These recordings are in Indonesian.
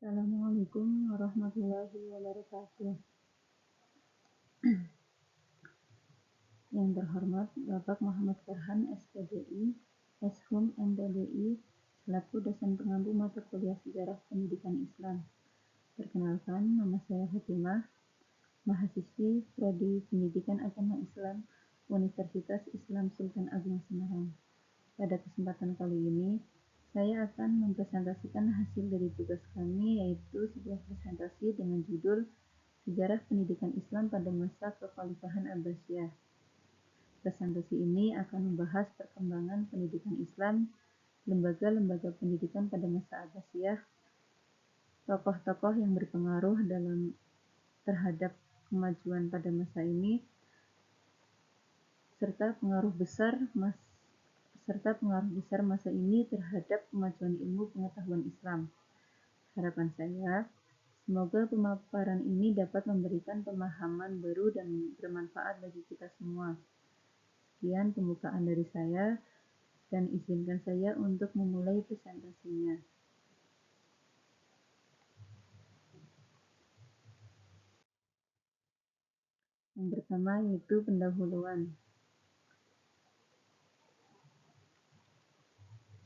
Assalamualaikum warahmatullahi wabarakatuh. Yang terhormat Bapak Muhammad Farhan, SPDI, Eshum MPDI, selaku dosen pengampu mata kuliah Sejarah Pendidikan Islam. Perkenalkan, nama saya Fatimah, mahasiswi Prodi Pendidikan Agama Islam, Universitas Islam Sultan Agung Semarang. Pada kesempatan kali ini, saya akan mempresentasikan hasil dari tugas kami, yaitu sebuah presentasi dengan judul Sejarah Pendidikan Islam pada Masa Kekhalifahan Abbasiyah. Presentasi ini akan membahas perkembangan pendidikan Islam, lembaga-lembaga pendidikan pada masa Abbasiyah, tokoh-tokoh yang berpengaruh terhadap kemajuan pada masa ini, serta pengaruh besar masa ini terhadap kemajuan ilmu pengetahuan Islam. Harapan saya, semoga pemaparan ini dapat memberikan pemahaman baru dan bermanfaat bagi kita semua. Sekian pembukaan dari saya, dan izinkan saya untuk memulai presentasinya. Yang pertama yaitu pendahuluan.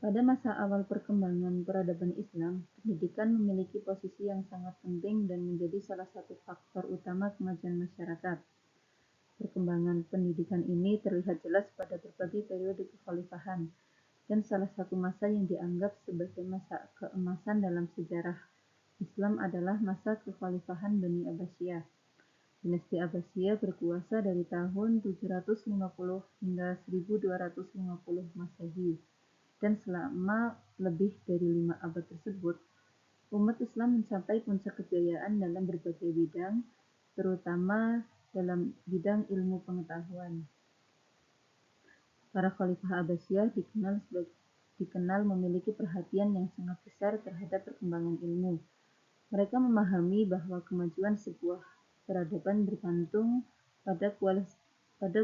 Pada masa awal perkembangan peradaban Islam, pendidikan memiliki posisi yang sangat penting dan menjadi salah satu faktor utama kemajuan masyarakat. Perkembangan pendidikan ini terlihat jelas pada berbagai periode kekhalifahan, dan salah satu masa yang dianggap sebagai masa keemasan dalam sejarah Islam adalah masa kekhalifahan Bani Abbasiyah. Dinasti Abbasiyah berkuasa dari tahun 750 hingga 1250 Masehi, dan selama lebih dari 5 abad tersebut, umat Islam mencapai puncak kejayaan dalam berbagai bidang, terutama dalam bidang ilmu pengetahuan. Para Khalifah Abbasiyah dikenal memiliki perhatian yang sangat besar terhadap perkembangan ilmu. Mereka memahami bahwa kemajuan sebuah peradaban bergantung pada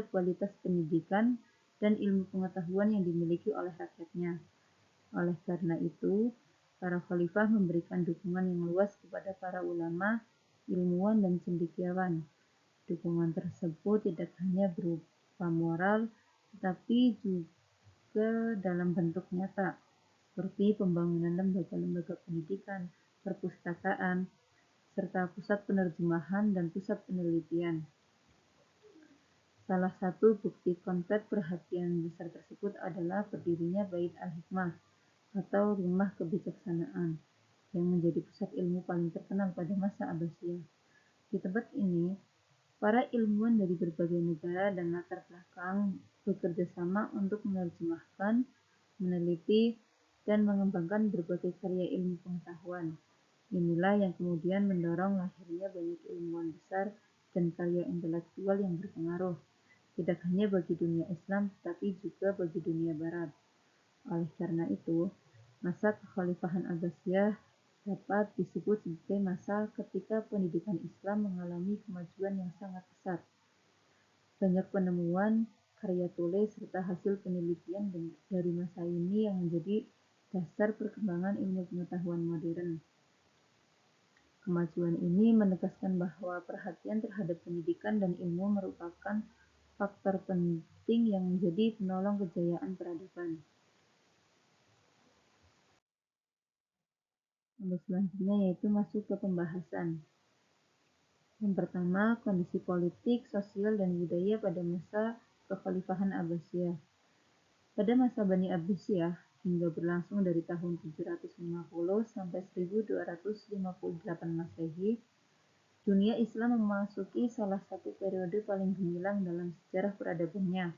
kualitas pendidikan dan ilmu pengetahuan yang dimiliki oleh rakyatnya. Oleh karena itu, para khalifah memberikan dukungan yang luas kepada para ulama, ilmuwan, dan cendekiawan. Dukungan tersebut tidak hanya berupa moral, tetapi juga dalam bentuk nyata, seperti pembangunan lembaga-lembaga pendidikan, perpustakaan, serta pusat penerjemahan dan pusat penelitian. Salah satu bukti konkret perhatian besar tersebut adalah berdirinya Bait Al-Hikmah atau Rumah Kebijaksanaan yang menjadi pusat ilmu paling terkenal pada masa Abbasiyah. Di tempat ini, para ilmuwan dari berbagai negara dan latar belakang bekerja sama untuk menerjemahkan, meneliti, dan mengembangkan berbagai karya ilmu pengetahuan. Inilah yang kemudian mendorong lahirnya banyak ilmuwan besar dan karya intelektual yang berpengaruh, tidak hanya bagi dunia Islam tetapi juga bagi dunia Barat. Oleh karena itu, masa kekhalifahan Abbasiyah dapat disebut sebagai masa ketika pendidikan Islam mengalami kemajuan yang sangat pesat. Banyak penemuan, karya tulis, serta hasil penelitian dari masa ini yang menjadi dasar perkembangan ilmu pengetahuan modern. Kemajuan ini menegaskan bahwa perhatian terhadap pendidikan dan ilmu merupakan faktor penting yang menjadi penolong kejayaan peradaban. Untuk selanjutnya yaitu masuk ke pembahasan. Yang pertama, kondisi politik, sosial, dan budaya pada masa kekhalifahan Abbasiyah. Pada masa Bani Abbasiyah, hingga berlangsung dari tahun 750 sampai 1258 Masehi, dunia Islam memasuki salah satu periode paling gemilang dalam sejarah peradabannya.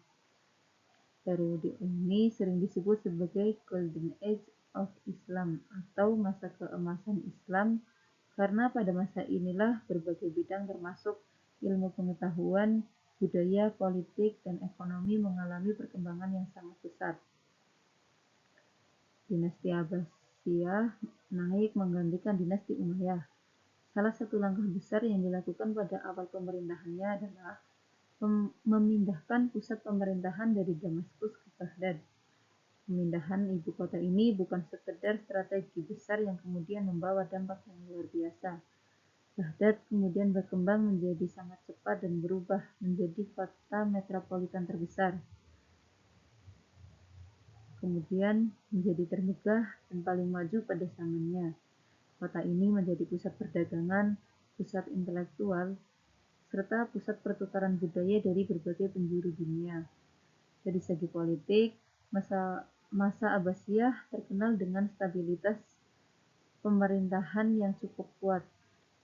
Periode ini sering disebut sebagai Golden Age of Islam atau masa keemasan Islam, karena pada masa inilah berbagai bidang termasuk ilmu pengetahuan, budaya, politik, dan ekonomi mengalami perkembangan yang sangat pesat. Dinasti Abbasiyah naik menggantikan dinasti Umayyah. Salah satu langkah besar yang dilakukan pada awal pemerintahannya adalah memindahkan pusat pemerintahan dari Damaskus ke Baghdad. Pemindahan ibu kota ini bukan sekedar strategi besar yang kemudian membawa dampak yang luar biasa. Baghdad kemudian berkembang menjadi sangat cepat dan berubah menjadi kota metropolitan terbesar, kemudian menjadi termegah dan paling maju pada zamannya. Kota ini menjadi pusat perdagangan, pusat intelektual, serta pusat pertukaran budaya dari berbagai penjuru dunia. Dari segi politik, masa Abbasiyah terkenal dengan stabilitas pemerintahan yang cukup kuat,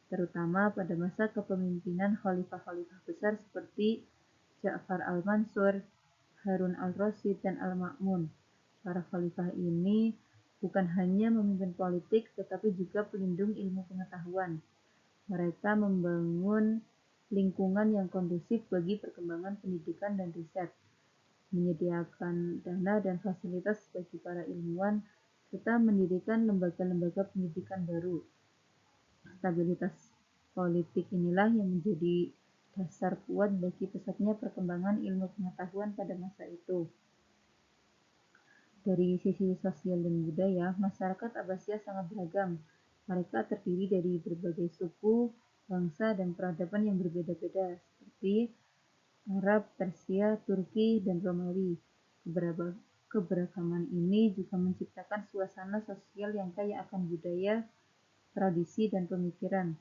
terutama pada masa kepemimpinan khalifah-khalifah besar seperti Ja'far al-Mansur, Harun al-Rasyid, dan al-Ma'mun. Para khalifah ini bukan hanya memimpin politik, tetapi juga pelindung ilmu pengetahuan. Mereka membangun lingkungan yang kondusif bagi perkembangan pendidikan dan riset, menyediakan dana dan fasilitas bagi para ilmuwan, serta mendirikan lembaga-lembaga pendidikan baru. Stabilitas politik inilah yang menjadi dasar kuat bagi pesatnya perkembangan ilmu pengetahuan pada masa itu. Dari sisi sosial dan budaya, masyarakat Abbasiyah sangat beragam. Mereka terdiri dari berbagai suku, bangsa, dan peradaban yang berbeda-beda, seperti Arab, Persia, Turki, dan Romawi. Keberagaman ini juga menciptakan suasana sosial yang kaya akan budaya, tradisi, dan pemikiran.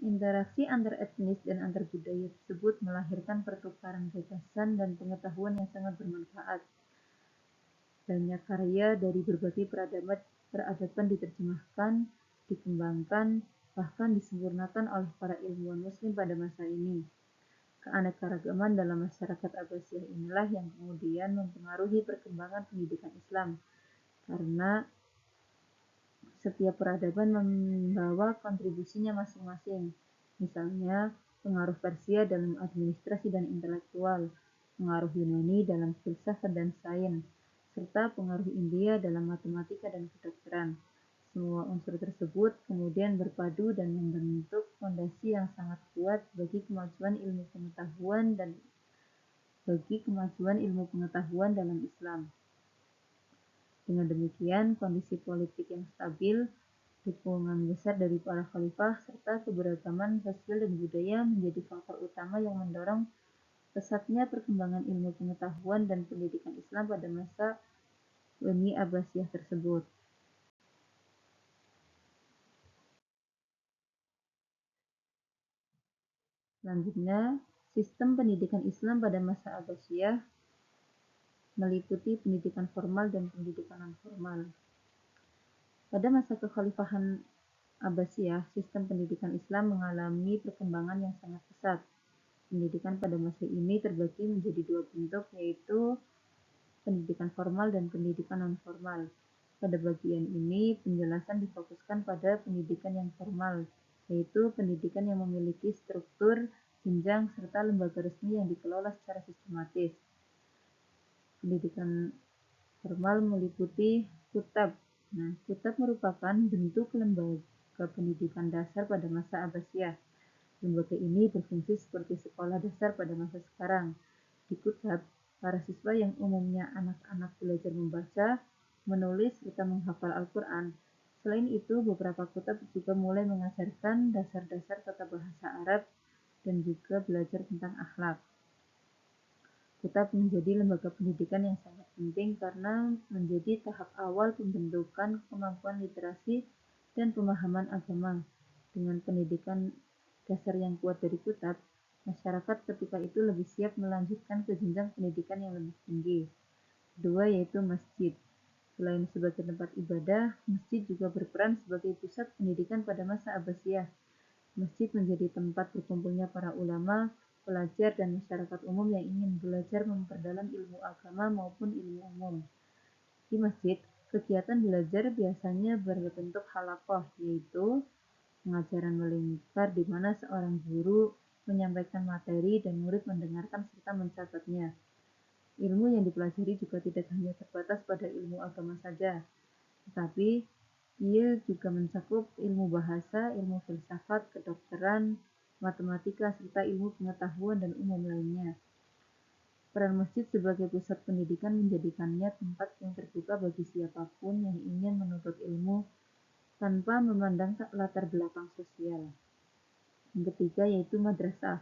Interaksi antar etnis dan antar budaya tersebut melahirkan pertukaran gagasan dan pengetahuan yang sangat bermanfaat. Banyak karya dari berbagai peradaban diterjemahkan, dikembangkan, bahkan disempurnakan oleh para ilmuwan muslim pada masa ini. Keanekaragaman dalam masyarakat Abbasiyah inilah yang kemudian mempengaruhi perkembangan pendidikan Islam, karena setiap peradaban membawa kontribusinya masing-masing. Misalnya, pengaruh Persia dalam administrasi dan intelektual, pengaruh Yunani dalam filsafat dan sains, serta pengaruh India dalam matematika dan kedokteran. Semua unsur tersebut kemudian berpadu dan membentuk fondasi yang sangat kuat bagi kemajuan ilmu pengetahuan dalam Islam. Dengan demikian, kondisi politik yang stabil, dukungan besar dari para khalifah, serta keberagaman sosial dan budaya menjadi faktor utama yang mendorong pesatnya perkembangan ilmu pengetahuan dan pendidikan Islam pada masa Bani Abbasiyah tersebut. Selanjutnya, sistem pendidikan Islam pada masa Abbasiyah meliputi pendidikan formal dan pendidikan non-formal. Pada masa kekhalifahan Abbasiyah, sistem pendidikan Islam mengalami perkembangan yang sangat pesat. Pendidikan pada masa ini terbagi menjadi dua bentuk, yaitu pendidikan formal dan pendidikan non-formal. Pada bagian ini, penjelasan difokuskan pada pendidikan yang formal, yaitu pendidikan yang memiliki struktur, jenjang, serta lembaga resmi yang dikelola secara sistematis. Pendidikan formal meliputi kutab. Kutab merupakan bentuk lembaga pendidikan dasar pada masa Abbasiyah. Lembaga ini berfungsi seperti sekolah dasar pada masa sekarang. Di kutab, para siswa yang umumnya anak-anak belajar membaca, menulis, serta menghafal Al-Quran. Selain itu, beberapa kutab juga mulai mengajarkan dasar-dasar tata bahasa Arab dan juga belajar tentang akhlak. Kutab menjadi lembaga pendidikan yang sangat penting karena menjadi tahap awal pembentukan kemampuan literasi dan pemahaman agama. Dengan pendidikan dasar yang kuat dari kutab, masyarakat ketika itu lebih siap melanjutkan ke jenjang pendidikan yang lebih tinggi. Kedua, yaitu masjid. Selain sebagai tempat ibadah, masjid juga berperan sebagai pusat pendidikan pada masa Abbasiyah. Masjid menjadi tempat berkumpulnya para ulama, pelajar, dan masyarakat umum yang ingin belajar memperdalam ilmu agama maupun ilmu umum. Di masjid, kegiatan belajar biasanya berbentuk halaqah, yaitu pengajaran melingkar di mana seorang guru menyampaikan materi dan murid mendengarkan serta mencatatnya. Ilmu yang dipelajari juga tidak hanya terbatas pada ilmu agama saja, tetapi ia juga mencakup ilmu bahasa, ilmu filsafat, kedokteran, matematika, serta ilmu pengetahuan dan umum lainnya. Peran masjid sebagai pusat pendidikan menjadikannya tempat yang terbuka bagi siapapun yang ingin menuntut ilmu tanpa memandang latar belakang sosial. Yang ketiga yaitu madrasah.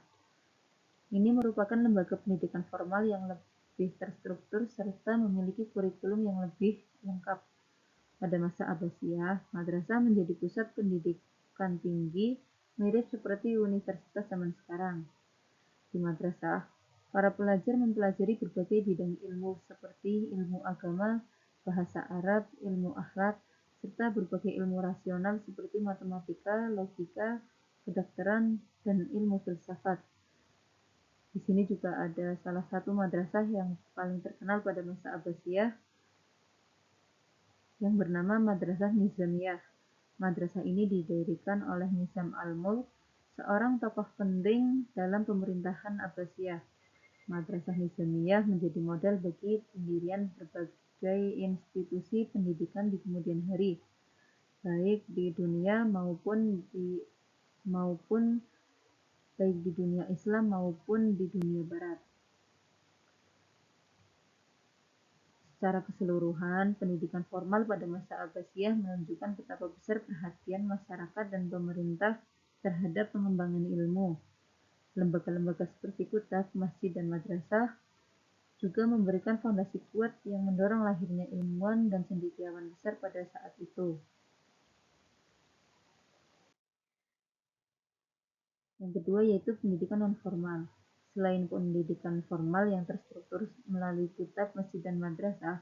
Ini merupakan lembaga pendidikan formal yang lebih terstruktur serta memiliki kurikulum yang lebih lengkap. Pada masa Abbasiyah, madrasah menjadi pusat pendidikan tinggi mirip seperti universitas zaman sekarang. Di madrasah, para pelajar mempelajari berbagai bidang ilmu seperti ilmu agama, bahasa Arab, ilmu akhlak, serta berbagai ilmu rasional seperti matematika, logika, kedokteran, dan ilmu filsafat. Di sini juga ada salah satu madrasah yang paling terkenal pada masa Abbasiyah yang bernama Madrasah Nizamiyah. Madrasah ini didirikan oleh Nizam al-Mulk, seorang tokoh penting dalam pemerintahan Abbasiyah. Madrasah Nizamiyah menjadi model bagi pendirian berbagai institusi pendidikan di kemudian hari, baik di dunia baik di dunia Islam maupun di dunia Barat. Secara keseluruhan, pendidikan formal pada masa Abbasiyah menunjukkan betapa besar perhatian masyarakat dan pemerintah terhadap pengembangan ilmu. Lembaga-lembaga seperti kutab, masjid, dan madrasah juga memberikan fondasi kuat yang mendorong lahirnya ilmuwan dan cendekiawan besar pada saat itu. Yang kedua yaitu pendidikan non-formal. Selain pendidikan formal yang terstruktur melalui kutab, masjid, dan madrasah,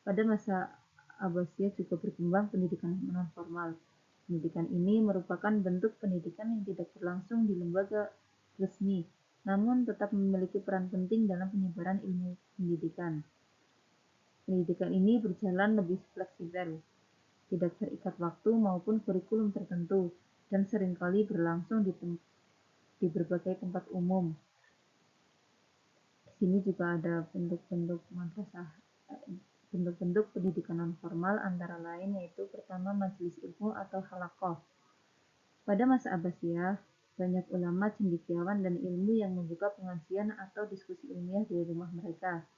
pada masa Abbasiyah juga berkembang pendidikan non-formal. Pendidikan ini merupakan bentuk pendidikan yang tidak berlangsung di lembaga resmi, namun tetap memiliki peran penting dalam penyebaran ilmu pendidikan. Pendidikan ini berjalan lebih fleksibel, tidak terikat waktu maupun kurikulum tertentu, dan seringkali berlangsung di berbagai tempat umum. Di sini juga ada bentuk-bentuk madrasah, bentuk-bentuk pendidikan non-formal antara lain yaitu pertama majelis ilmu atau halaqah. Pada masa Abbasiyah, banyak ulama, cendekiawan, dan ilmu yang membuka pengajian atau diskusi ilmiah di rumah mereka.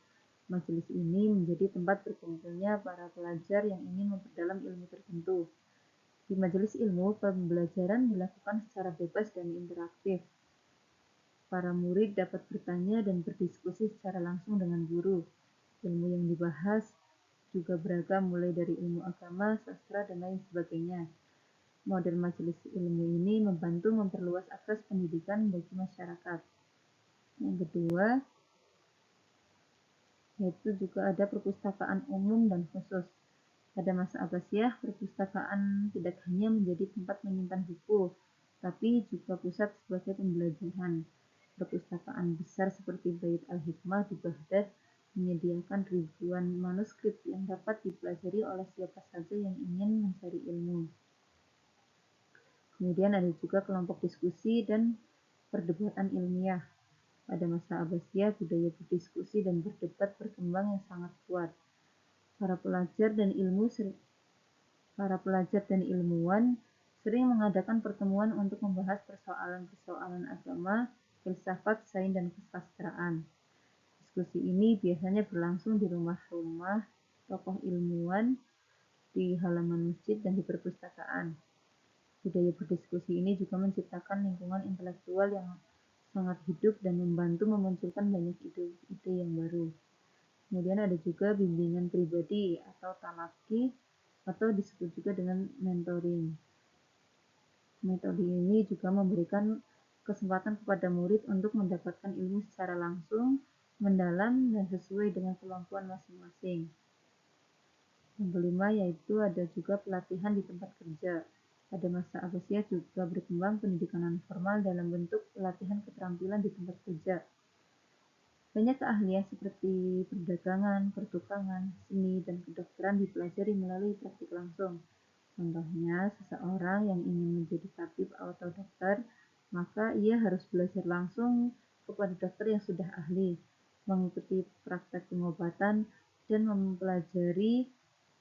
Majelis ini menjadi tempat berkumpulnya para pelajar yang ingin memperdalam ilmu tertentu. Di majelis ilmu, pembelajaran dilakukan secara bebas dan interaktif. Para murid dapat bertanya dan berdiskusi secara langsung dengan guru. Ilmu yang dibahas juga beragam, mulai dari ilmu agama, sastra, dan lain sebagainya. Model majelis ilmu ini membantu memperluas akses pendidikan bagi masyarakat. Yang kedua, yaitu juga ada perpustakaan umum dan khusus. Pada masa Abbasiyah, perpustakaan tidak hanya menjadi tempat menyimpan buku, tapi juga pusat sebagai pembelajaran. Perpustakaan besar seperti Bait al-Hikmah di Baghdad menyediakan ribuan manuskrip yang dapat dipelajari oleh siapa saja yang ingin mencari ilmu. Kemudian ada juga kelompok diskusi dan perdebatan ilmiah. Pada masa Abbasiyah, budaya berdiskusi dan berdebat berkembang yang sangat kuat. Para pelajar dan ilmuwan sering mengadakan pertemuan untuk membahas persoalan-persoalan agama, filsafat, sains, dan kesusastraan. Diskusi ini biasanya berlangsung di rumah-rumah tokoh ilmuwan, di halaman masjid, dan di perpustakaan. Budaya berdiskusi ini juga menciptakan lingkungan intelektual yang sangat hidup dan membantu memunculkan banyak ide-ide yang baru. Kemudian ada juga bimbingan pribadi atau talaki, atau disebut juga dengan mentoring. Metode ini juga memberikan kesempatan kepada murid untuk mendapatkan ilmu secara langsung, mendalam, dan sesuai dengan kemampuan masing-masing. Yang kelima yaitu ada juga pelatihan di tempat kerja. Pada masa Abbasiyah juga berkembang pendidikan non-formal dalam bentuk pelatihan keterampilan di tempat kerja. Banyak keahlian seperti perdagangan, pertukangan, seni, dan kedokteran dipelajari melalui praktik langsung. Contohnya, seseorang yang ingin menjadi tabib atau dokter, maka ia harus belajar langsung kepada dokter yang sudah ahli, mengikuti praktek pengobatan, dan mempelajari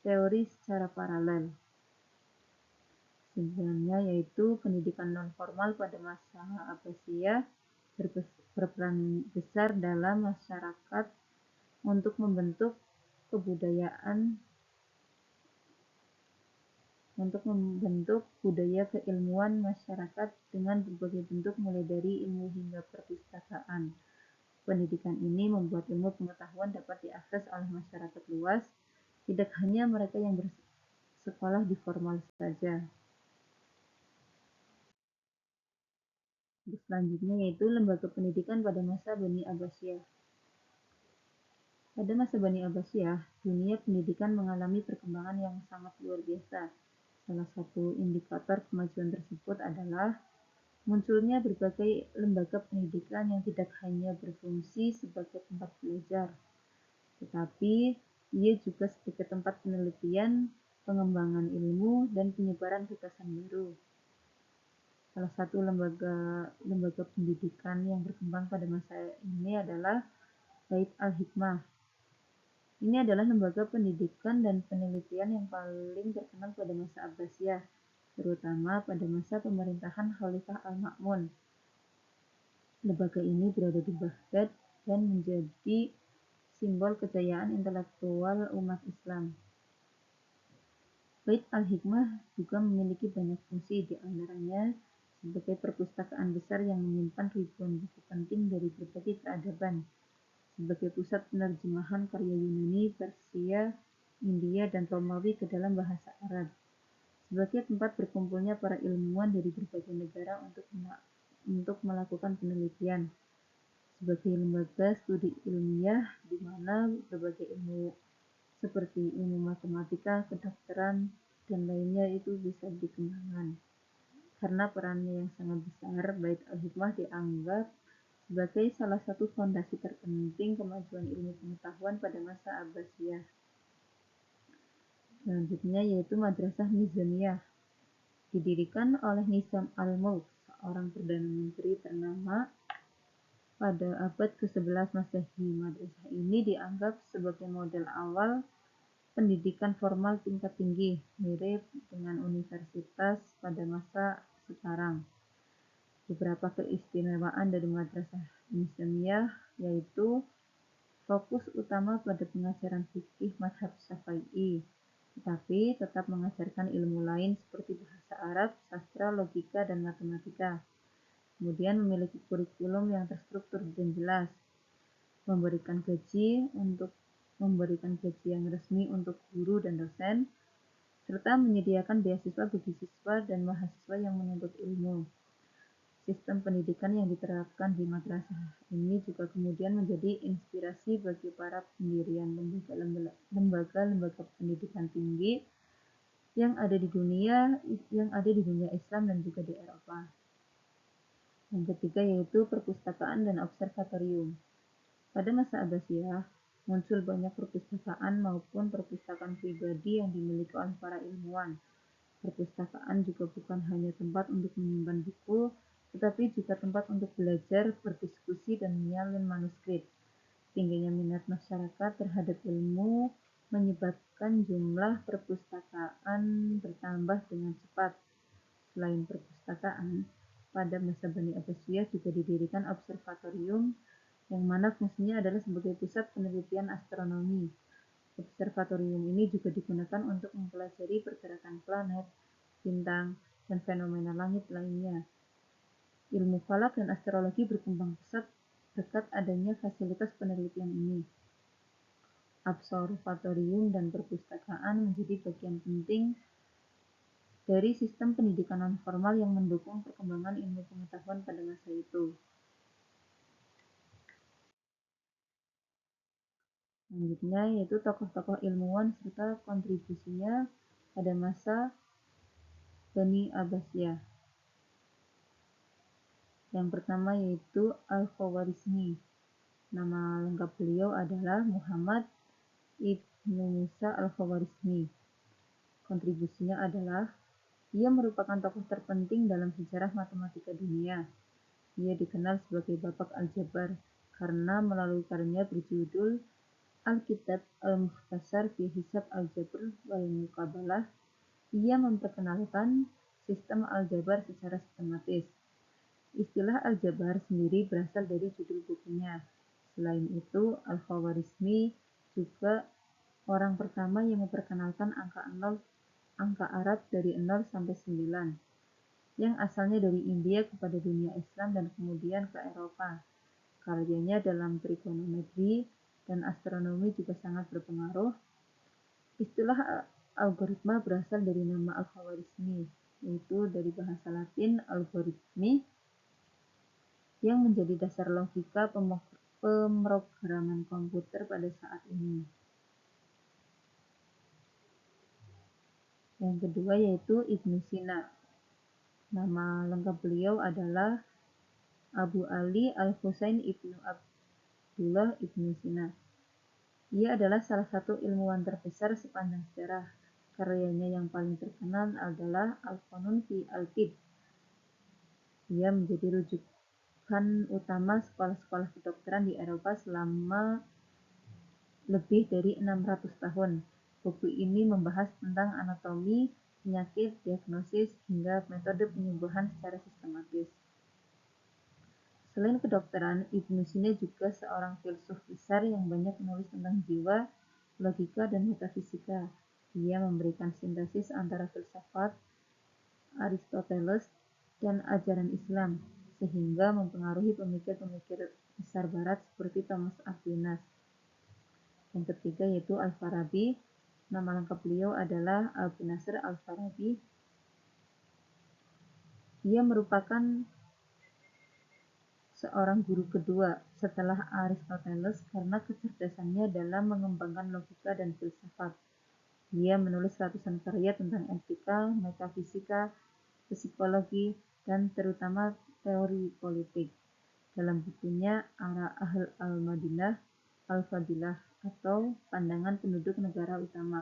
teori secara paralel. Sebenarnya yaitu pendidikan non-formal pada masa Abbasiyah berperan besar dalam masyarakat untuk membentuk budaya keilmuan masyarakat dengan berbagai bentuk mulai dari ilmu hingga perpustakaan. Pendidikan ini membuat ilmu pengetahuan dapat diakses oleh masyarakat luas, tidak hanya mereka yang bersekolah di formal saja. Selanjutnya yaitu lembaga pendidikan pada masa Bani Abbasiyah. Pada masa Bani Abbasiyah, dunia pendidikan mengalami perkembangan yang sangat luar biasa. Salah satu indikator kemajuan tersebut adalah munculnya berbagai lembaga pendidikan yang tidak hanya berfungsi sebagai tempat belajar, tetapi ia juga sebagai tempat penelitian, pengembangan ilmu, dan penyebaran gagasan baru. Salah satu lembaga pendidikan yang berkembang pada masa ini adalah Bait Al-Hikmah. Ini adalah lembaga pendidikan dan penelitian yang paling terkenal pada masa Abbasiyah, terutama pada masa pemerintahan Khalifah Al-Ma'mun. Lembaga ini berada di Baghdad dan menjadi simbol kejayaan intelektual umat Islam. Bait Al-Hikmah juga memiliki banyak fungsi, di antaranya sebagai perpustakaan besar yang menyimpan ribuan buku penting dari berbagai peradaban, sebagai pusat penerjemahan karya Yunani, Persia, India, dan Romawi ke dalam bahasa Arab, sebagai tempat berkumpulnya para ilmuwan dari berbagai negara untuk melakukan penelitian, sebagai lembaga studi ilmiah di mana berbagai ilmu seperti ilmu matematika, kedokteran, dan lainnya itu bisa dikembangkan. Karena perannya yang sangat besar, Bait Al-Hikmah dianggap sebagai salah satu fondasi terpenting kemajuan ilmu pengetahuan pada masa Abbasiyah. Selanjutnya yaitu Madrasah Nizamiyah. Didirikan oleh Nizam al-Mulk, seorang perdana menteri ternama pada abad ke-11 Masehi. Madrasah ini dianggap sebagai model awal pendidikan formal tingkat tinggi, mirip dengan universitas pada masa sekarang. Beberapa keistimewaan dari Madrasah Nizamiyah yaitu fokus utama pada pengajaran fikih mazhab Syafi'i, tetapi tetap mengajarkan ilmu lain seperti bahasa Arab, sastra, logika, dan matematika. Kemudian memiliki kurikulum yang terstruktur dan jelas, memberikan gaji yang resmi untuk guru dan dosen, serta menyediakan beasiswa bagi siswa dan mahasiswa yang menuntut ilmu. Sistem pendidikan yang diterapkan di madrasah ini juga kemudian menjadi inspirasi bagi para pendirian lembaga-lembaga pendidikan tinggi yang ada di dunia Islam dan juga di Eropa. Yang ketiga yaitu perpustakaan dan observatorium. Pada masa Abbasiyah, muncul banyak perpustakaan maupun perpustakaan pribadi yang dimiliki oleh para ilmuwan. Perpustakaan juga bukan hanya tempat untuk menyimpan buku, tetapi juga tempat untuk belajar, berdiskusi, dan menyalin manuskrip. Tingginya minat masyarakat terhadap ilmu menyebabkan jumlah perpustakaan bertambah dengan cepat. Selain perpustakaan, pada masa Bani Abbasiyah juga didirikan observatorium yang mana fungsinya adalah sebagai pusat penelitian astronomi. Observatorium ini juga digunakan untuk mempelajari pergerakan planet, bintang, dan fenomena langit lainnya. Ilmu falak dan astrologi berkembang pesat berkat adanya fasilitas penelitian ini. Observatorium dan perpustakaan menjadi bagian penting dari sistem pendidikan non-formal yang mendukung perkembangan ilmu pengetahuan pada masa itu. Selanjutnya yaitu tokoh-tokoh ilmuwan serta kontribusinya pada masa Bani Abbasiyah. Yang pertama yaitu Al-Khawarizmi. Nama lengkap beliau adalah Muhammad Ibnu Musa Al-Khawarizmi. Kontribusinya adalah ia merupakan tokoh terpenting dalam sejarah matematika dunia. Ia dikenal sebagai Bapak Aljabar karena melalui karyanya berjudul Al-Kitab Al-Mukhtasar fi Hisab Al-Jabr wal Muqabalah, ia memperkenalkan sistem aljabar secara sistematis. Istilah aljabar sendiri berasal dari judul bukunya. Selain itu, Al-Khawarizmi juga orang pertama yang memperkenalkan angka Arab dari 0 sampai 9, yang asalnya dari India kepada dunia Islam dan kemudian ke Eropa. Karyanya dalam trigonometri dan astronomi juga sangat berpengaruh. Istilah algoritma berasal dari nama Al-Khawarizmi, yaitu dari bahasa Latin algoritmi, yang menjadi dasar logika pemrograman komputer pada saat ini. Yang kedua yaitu Ibnu Sina. Nama lengkap beliau adalah Abu Ali Al-Husain Ibnu Abdullah Ibnu Sina. Ia adalah salah satu ilmuwan terbesar sepanjang sejarah. Karyanya yang paling terkenal adalah Al-Qanun fi Al-Tibb. Ia menjadi rujukan utama sekolah-sekolah kedokteran di Eropa selama lebih dari 600 tahun. Buku ini membahas tentang anatomi, penyakit, diagnosis, hingga metode penyembuhan secara sistematis. Selain kedokteran, Ibnu Sina juga seorang filsuf besar yang banyak menulis tentang jiwa, logika, dan metafisika. Ia memberikan sintesis antara filsafat Aristoteles dan ajaran Islam, sehingga mempengaruhi pemikir-pemikir besar Barat seperti Thomas Aquinas. Yang ketiga yaitu Al-Farabi. Nama lengkap beliau adalah Abu Nasr Al-Farabi. Ia merupakan seorang guru kedua setelah Aristoteles karena kecerdasannya dalam mengembangkan logika dan filsafat. Ia menulis ratusan karya tentang etika, metafisika, psikologi, dan terutama teori politik. Dalam bukunya Ara Ahl al-Madinah Al-Fadilah atau Pandangan Penduduk Negara Utama,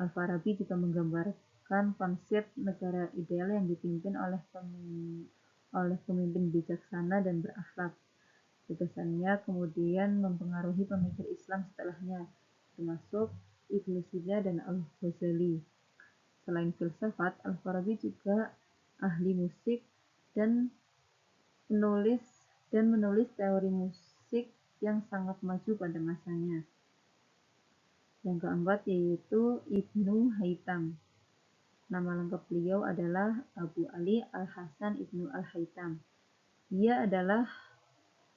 Al-Farabi juga menggambarkan konsep negara ideal yang dipimpin oleh pemimpin bijaksana dan berakhlak. Gagasannya kemudian mempengaruhi pemikir Islam setelahnya, termasuk Ibnu Sina dan Al-Ghazali. Selain filsafat, Al-Farabi juga ahli musik dan menulis teori musik yang sangat maju pada masanya. Yang keempat yaitu Ibnu Haytham. Nama lengkap beliau adalah Abu Ali Al-Hasan Ibnu Al-Haytham. Ia adalah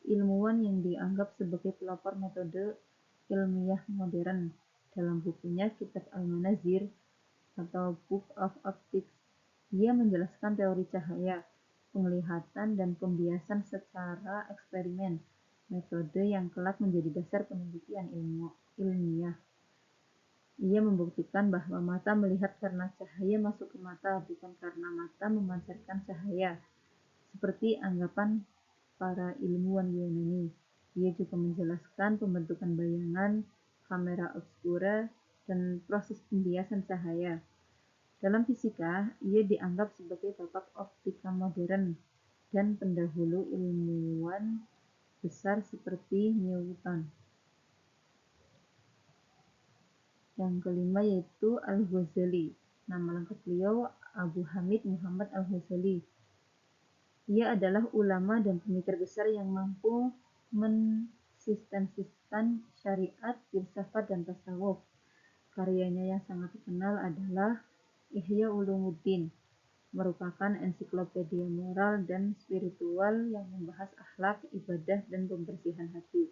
ilmuwan yang dianggap sebagai pelopor metode ilmiah modern. Dalam bukunya Kitab Al-Manazir atau Book of Optics, ia menjelaskan teori cahaya, penglihatan, dan pembiasan secara eksperimen, metode yang kelak menjadi dasar penelitian ilmiah. Ia membuktikan bahwa mata melihat karena cahaya masuk ke mata, bukan karena mata memancarkan cahaya, seperti anggapan para ilmuwan Yunani. Ia juga menjelaskan pembentukan bayangan, kamera obscura, dan proses pembiasan cahaya. Dalam fisika, ia dianggap sebagai bapak optika modern dan pendahulu ilmuwan besar seperti Newton. Yang kelima yaitu Al-Ghazali. Nama lengkap beliau Abu Hamid Muhammad Al-Ghazali. Ia adalah ulama dan pemikir besar yang mampu mensintesiskan syariat, filsafat, dan tasawuf. Karyanya yang sangat terkenal adalah Ihya Ulumuddin, merupakan ensiklopedia moral dan spiritual yang membahas akhlak, ibadah, dan pembersihan hati.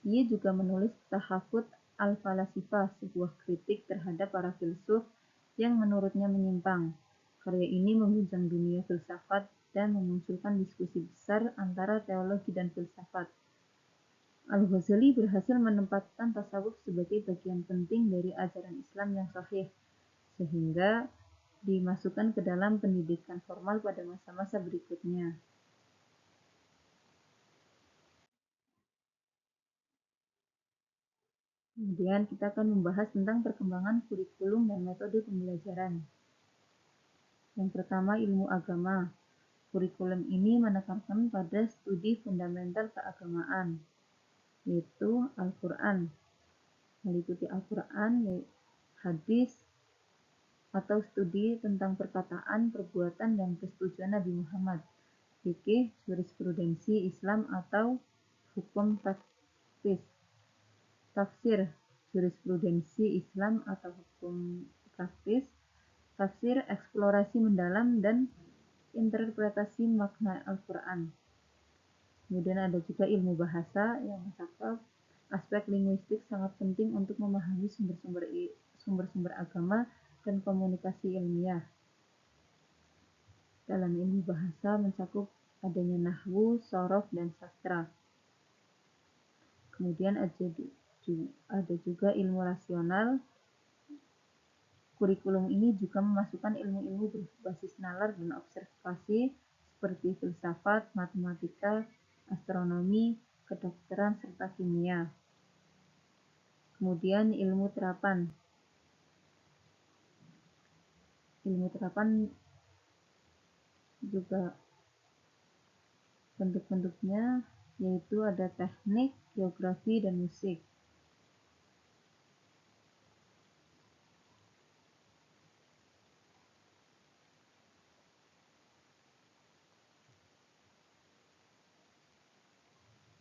Ia juga menulis Tahafut al-Falasifah, sebuah kritik terhadap para filsuf yang menurutnya menyimpang. Karya ini mengguncang dunia filsafat dan memunculkan diskusi besar antara teologi dan filsafat. Al-Ghazali berhasil menempatkan tasawuf sebagai bagian penting dari ajaran Islam yang sahih, sehingga dimasukkan ke dalam pendidikan formal pada masa-masa berikutnya. Kemudian kita akan membahas tentang perkembangan kurikulum dan metode pembelajaran. Yang pertama, ilmu agama. Kurikulum ini menekankan pada studi fundamental keagamaan, yaitu Al-Quran. Meliputi Al-Quran, hadis, atau studi tentang perkataan, perbuatan, dan persetujuan Nabi Muhammad. Fikih, jurisprudensi Islam atau hukum taktis. Tafsir, jurisprudensi Islam atau hukum taktis. Tafsir, eksplorasi mendalam dan interpretasi makna Al-Quran. Kemudian ada juga ilmu bahasa yang mencakup aspek linguistik sangat penting untuk memahami sumber-sumber agama dan komunikasi ilmiah. Dalam ilmu bahasa mencakup adanya nahwu, sorof, dan sastra. Kemudian ada juga ilmu rasional. Kurikulum ini juga memasukkan ilmu-ilmu berbasis nalar dan observasi seperti filsafat, matematika, astronomi, kedokteran, serta kimia. Kemudian ilmu terapan. Ilmu terapan juga bentuk-bentuknya yaitu ada teknik, geografi, dan musik.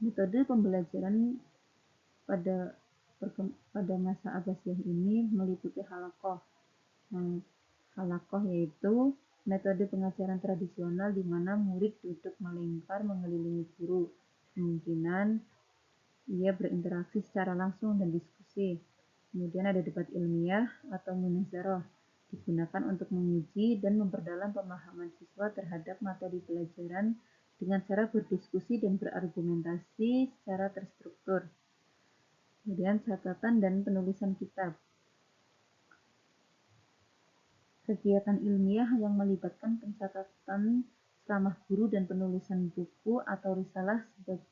Metode pembelajaran pada masa Abbasiyah ini meliputi halakoh. Halakoh yaitu metode pengajaran tradisional di mana murid duduk melingkar mengelilingi guru. Kemungkinan ia berinteraksi secara langsung dan diskusi. Kemudian ada debat ilmiah atau munazarah, digunakan untuk menguji dan memperdalam pemahaman siswa terhadap materi pelajaran dengan cara berdiskusi dan berargumentasi secara terstruktur. Kemudian catatan dan penulisan kitab. Kegiatan ilmiah yang melibatkan pencatatan ceramah guru dan penulisan buku atau risalah sebagai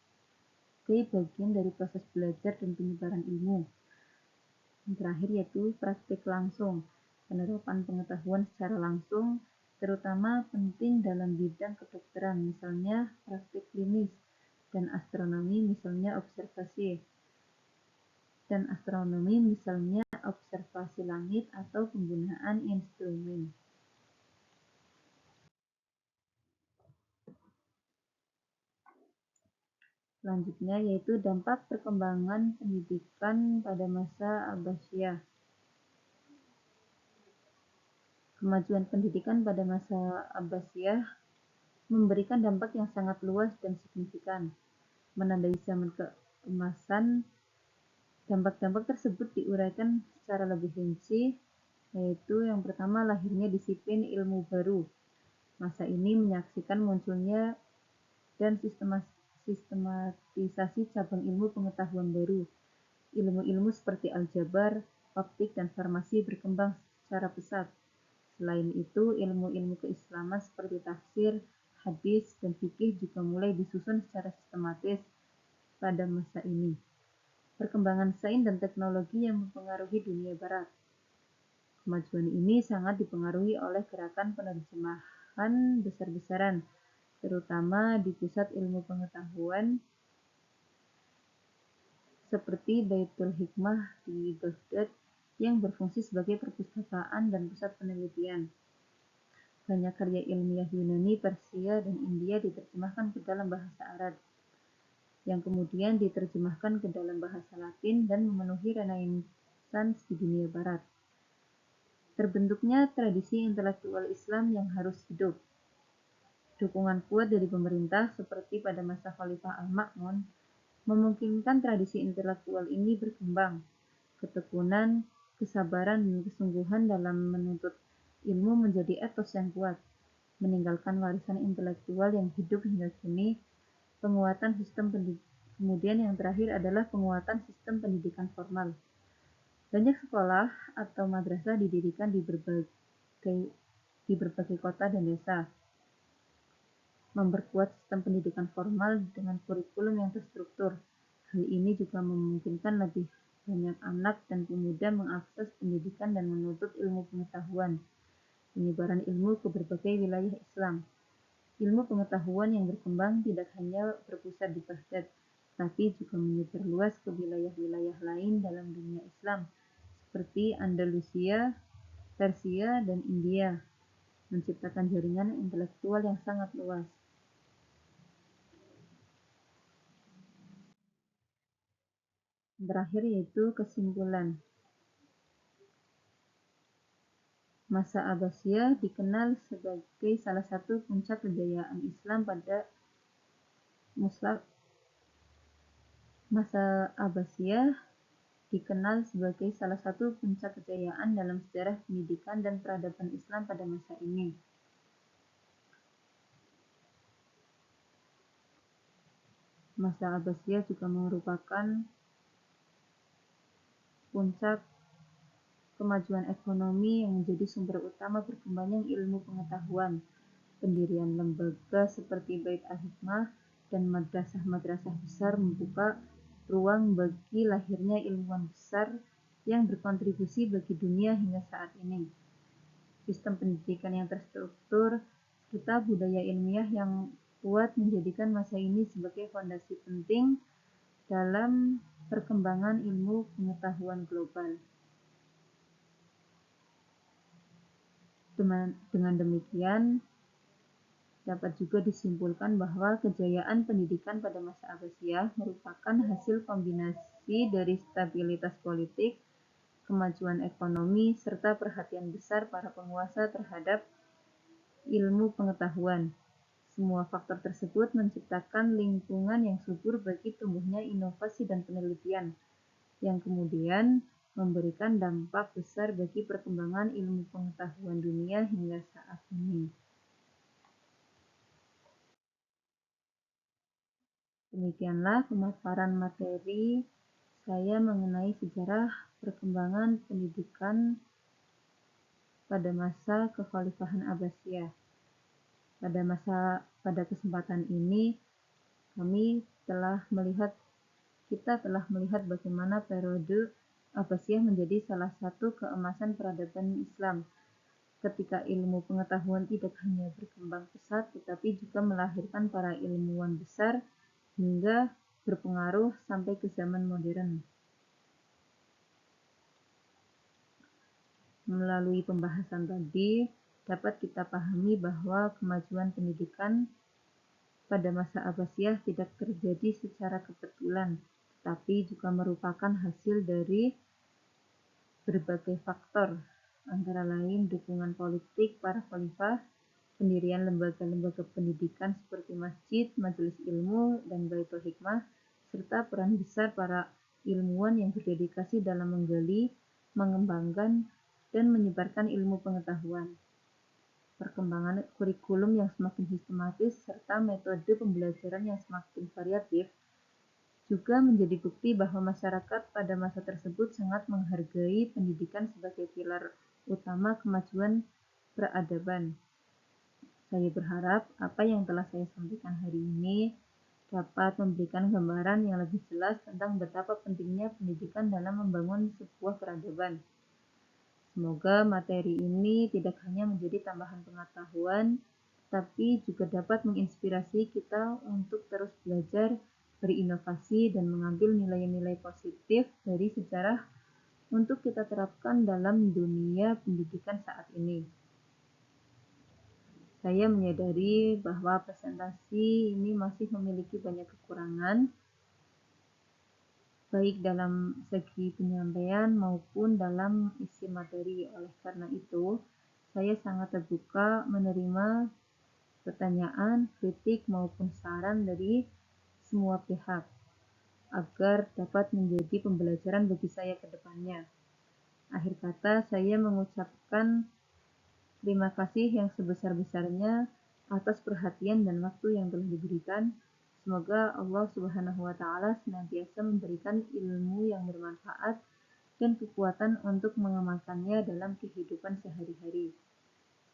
bagian dari proses belajar dan penyebaran ilmu. Yang terakhir yaitu praktik langsung, penerapan pengetahuan secara langsung, terutama penting dalam bidang kedokteran, misalnya praktik klinis, dan astronomi, misalnya observasi langit atau penggunaan instrumen. Selanjutnya yaitu dampak perkembangan pendidikan pada masa Abbasiyah. Kemajuan pendidikan pada masa Abbasiyah memberikan dampak yang sangat luas dan signifikan. Menandai zaman keemasan, dampak-dampak tersebut diuraikan secara lebih rinci, yaitu yang pertama lahirnya disiplin ilmu baru. Masa ini menyaksikan munculnya dan sistematisasi cabang ilmu pengetahuan baru. Ilmu-ilmu seperti aljabar, optik, dan farmasi berkembang secara pesat. Selain itu, ilmu-ilmu keislaman seperti tafsir, hadis, dan fikih juga mulai disusun secara sistematis pada masa ini. Perkembangan sains dan teknologi yang mempengaruhi dunia barat. Kemajuan ini sangat dipengaruhi oleh gerakan penerjemahan besar-besaran, terutama di pusat ilmu pengetahuan seperti Baitul Hikmah di Baghdad yang berfungsi sebagai perpustakaan dan pusat penelitian. Banyak karya ilmiah Yunani, Persia, dan India diterjemahkan ke dalam bahasa Arab, yang kemudian diterjemahkan ke dalam bahasa Latin dan memenuhi Renaissance di dunia Barat. Terbentuknya tradisi intelektual Islam yang harus hidup. Dukungan kuat dari pemerintah seperti pada masa Khalifah Al-Ma'mun memungkinkan tradisi intelektual ini berkembang. Ketekunan, kesabaran, dan kesungguhan dalam menuntut ilmu menjadi etos yang kuat, meninggalkan warisan intelektual yang hidup hingga kini. Kemudian yang terakhir adalah penguatan sistem pendidikan formal. Banyak sekolah atau madrasah didirikan di berbagai kota dan desa. Memperkuat sistem pendidikan formal dengan kurikulum yang terstruktur. Hal ini juga memungkinkan lebih banyak anak dan pemuda mengakses pendidikan dan menuntut ilmu pengetahuan. Penyebaran ilmu ke berbagai wilayah Islam. Ilmu pengetahuan yang berkembang tidak hanya berpusat di Baghdad, tapi juga menyebar luas ke wilayah-wilayah lain dalam dunia Islam, seperti Andalusia, Persia, dan India, menciptakan jaringan intelektual yang sangat luas. Terakhir yaitu kesimpulan. Masa Abbasiyah dikenal sebagai salah satu puncak kejayaan Islam pada Masa Abbasiyah dikenal sebagai salah satu puncak kejayaan dalam sejarah pendidikan dan peradaban Islam pada masa ini. Masa Abbasiyah juga merupakan puncak kemajuan ekonomi yang menjadi sumber utama berkembangnya ilmu pengetahuan. Pendirian lembaga seperti Bait al-Hikmah dan madrasah-madrasah besar membuka ruang bagi lahirnya ilmuwan besar yang berkontribusi bagi dunia hingga saat ini. Sistem pendidikan yang terstruktur serta budaya ilmiah yang kuat menjadikan masa ini sebagai fondasi penting dalam perkembangan ilmu pengetahuan global. Dengan demikian, dapat juga disimpulkan bahwa kejayaan pendidikan pada masa Abbasiyah merupakan hasil kombinasi dari stabilitas politik, kemajuan ekonomi, serta perhatian besar para penguasa terhadap ilmu pengetahuan. Semua faktor tersebut menciptakan lingkungan yang subur bagi tumbuhnya inovasi dan penelitian, yang kemudian memberikan dampak besar bagi perkembangan ilmu pengetahuan dunia hingga saat ini. Demikianlah pemaparan materi saya mengenai sejarah perkembangan pendidikan pada masa Kekhalifahan Abbasiyah. Pada kesempatan ini kita telah melihat bagaimana periode Abbasiyah menjadi salah satu keemasan peradaban Islam, ketika ilmu pengetahuan tidak hanya berkembang pesat tetapi juga melahirkan para ilmuwan besar hingga berpengaruh sampai ke zaman modern. Melalui pembahasan tadi, dapat kita pahami bahwa kemajuan pendidikan pada masa Abbasiyah tidak terjadi secara kebetulan, tetapi juga merupakan hasil dari berbagai faktor, antara lain dukungan politik para khalifah, pendirian lembaga-lembaga pendidikan seperti masjid, majelis ilmu, dan Baitul Hikmah, serta peran besar para ilmuwan yang berdedikasi dalam menggali, mengembangkan, dan menyebarkan ilmu pengetahuan. Perkembangan kurikulum yang semakin sistematis serta metode pembelajaran yang semakin variatif juga menjadi bukti bahwa masyarakat pada masa tersebut sangat menghargai pendidikan sebagai pilar utama kemajuan peradaban. Saya berharap apa yang telah saya sampaikan hari ini dapat memberikan gambaran yang lebih jelas tentang betapa pentingnya pendidikan dalam membangun sebuah peradaban. Semoga materi ini tidak hanya menjadi tambahan pengetahuan, tapi juga dapat menginspirasi kita untuk terus belajar, berinovasi, dan mengambil nilai-nilai positif dari sejarah untuk kita terapkan dalam dunia pendidikan saat ini. Saya menyadari bahwa presentasi ini masih memiliki banyak kekurangan, baik dalam segi penyampaian maupun dalam isi materi. Oleh karena itu, saya sangat terbuka menerima pertanyaan, kritik, maupun saran dari semua pihak agar dapat menjadi pembelajaran bagi saya ke depannya. Akhir kata, saya mengucapkan terima kasih yang sebesar-besarnya atas perhatian dan waktu yang telah diberikan. Semoga Allah Subhanahu wa Ta'ala senantiasa memberikan ilmu yang bermanfaat dan kekuatan untuk mengamalkannya dalam kehidupan sehari-hari.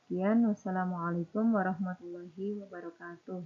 Sekian, wassalamualaikum warahmatullahi wabarakatuh.